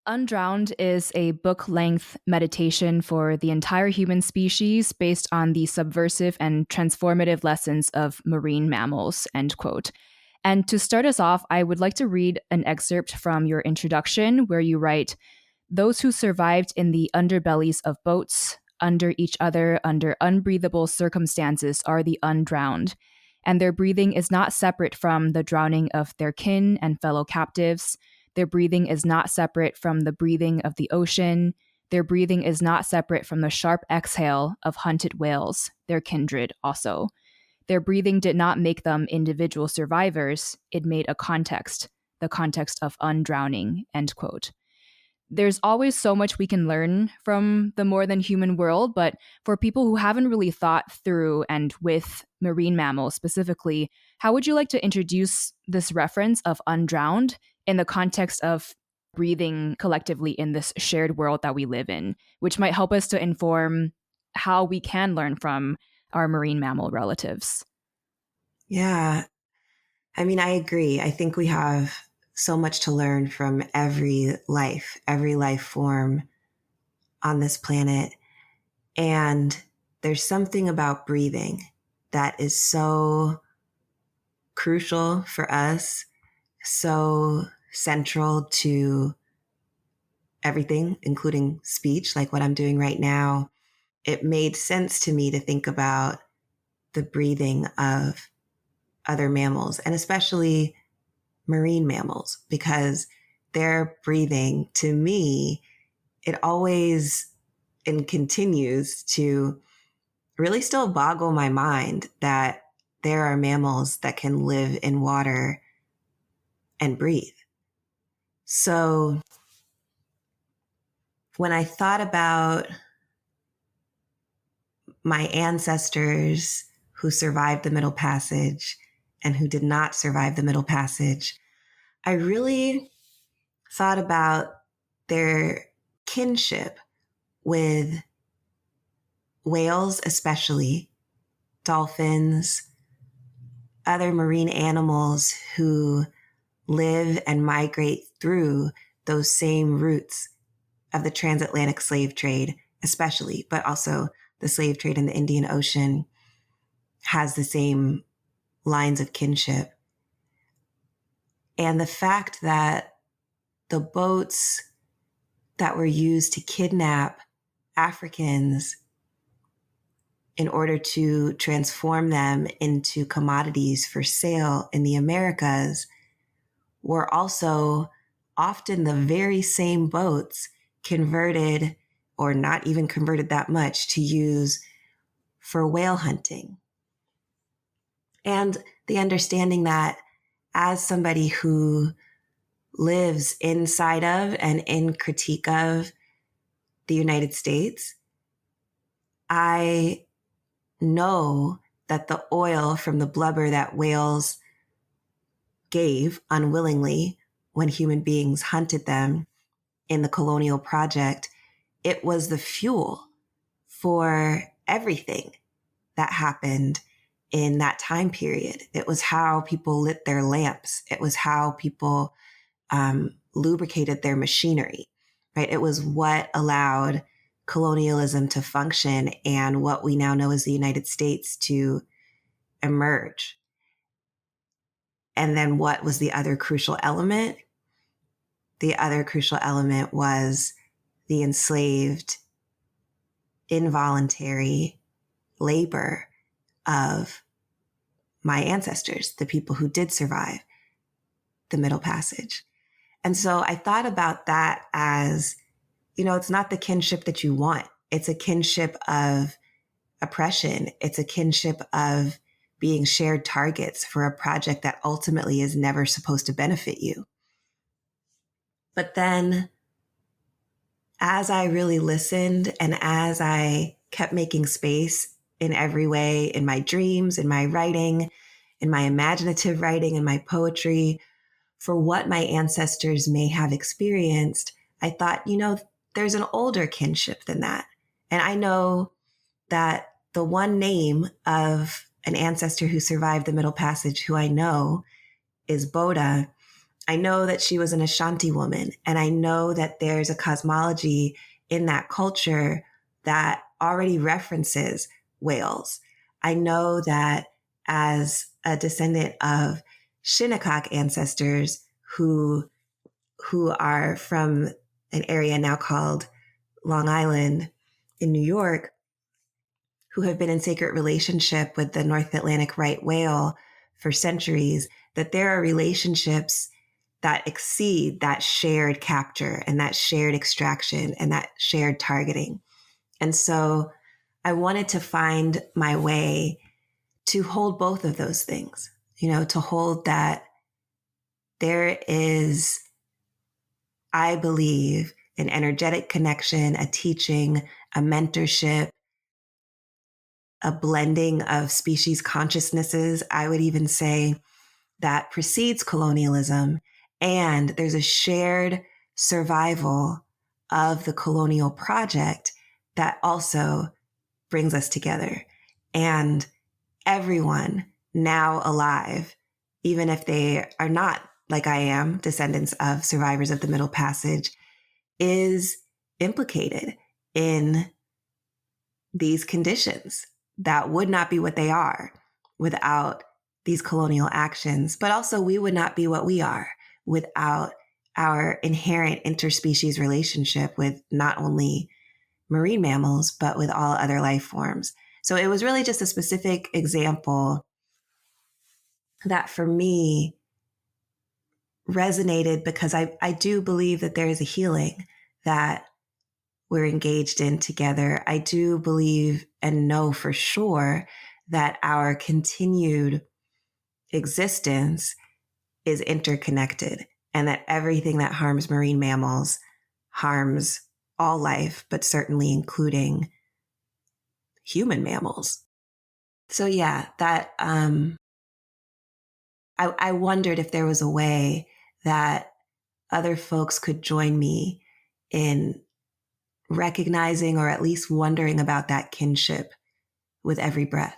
Undrowned is a book length meditation for the entire human species based on the subversive and transformative lessons of marine mammals, end quote. And to start us off, I would like to read an excerpt from your introduction where you write, "Those who survived in the underbellies of boats, under each other, under unbreathable circumstances, are the undrowned. And their breathing is not separate from the drowning of their kin and fellow captives. Their breathing is not separate from the breathing of the ocean. Their breathing is not separate from the sharp exhale of hunted whales, their kindred also. Their breathing did not make them individual survivors. It made a context, the context of undrowning," end quote. There's always so much we can learn from the more than human world, but for people who haven't really thought through and with marine mammals specifically, how would you like to introduce this reference of undrowned in the context of breathing collectively in this shared world that we live in, which might help us to inform how we can learn from our marine mammal relatives? Yeah, I mean, I agree. I think we have so much to learn from every life form on this planet. And there's something about breathing that is so crucial for us, so central to everything, including speech, like what I'm doing right now. It made sense to me to think about the breathing of other mammals, and especially marine mammals, because their breathing, to me, it always and continues to really still boggle my mind that there are mammals that can live in water and breathe. So when I thought about my ancestors who survived the Middle Passage and who did not survive the Middle Passage, I really thought about their kinship with whales, especially dolphins, other marine animals who live and migrate through those same routes of the transatlantic slave trade, especially, but also the slave trade in the Indian Ocean has the same lines of kinship. And the fact that the boats that were used to kidnap Africans in order to transform them into commodities for sale in the Americas were also often the very same boats converted, or not even converted that much, to use for whale hunting. And the understanding that as somebody who lives inside of and in critique of the United States, I know that the oil from the blubber that whales gave unwillingly when human beings hunted them in the colonial project, it was the fuel for everything that happened in that time period. It was how people lit their lamps. It was how people lubricated their machinery, right? It was what allowed colonialism to function and what we now know as the United States to emerge. And then what was the other crucial element? The other crucial element was the enslaved, involuntary labor of my ancestors, the people who did survive the Middle Passage. And so I thought about that as, it's not the kinship that you want. It's a kinship of oppression. It's a kinship of being shared targets for a project that ultimately is never supposed to benefit you. But then as I really listened and as I kept making space in every way, in my dreams, in my writing, in my imaginative writing, in my poetry, for what my ancestors may have experienced, I thought, there's an older kinship than that. And I know that the one name of an ancestor who survived the Middle Passage who I know is Boda. I know that she was an Ashanti woman, and I know that there's a cosmology in that culture that already references whales. I know that as a descendant of Shinnecock ancestors who are from an area now called Long Island in New York, who have been in sacred relationship with the North Atlantic right whale for centuries, that there are relationships that exceed that shared capture and that shared extraction and that shared targeting. And so I wanted to find my way to hold both of those things, to hold that there is, I believe, an energetic connection, a teaching, a mentorship, a blending of species consciousnesses, I would even say, that precedes colonialism. And there's a shared survival of the colonial project that also brings us together. And everyone now alive, even if they are not, like I am, descendants of survivors of the Middle Passage, is implicated in these conditions that would not be what they are without these colonial actions. But also, we would not be what we are without our inherent interspecies relationship with not only marine mammals, but with all other life forms. So it was really just a specific example that for me resonated because I do believe that there is a healing that we're engaged in together. I do believe and know for sure that our continued existence is interconnected and that everything that harms marine mammals harms all life, but certainly including human mammals. So yeah, that I wondered if there was a way that other folks could join me in recognizing or at least wondering about that kinship with every breath.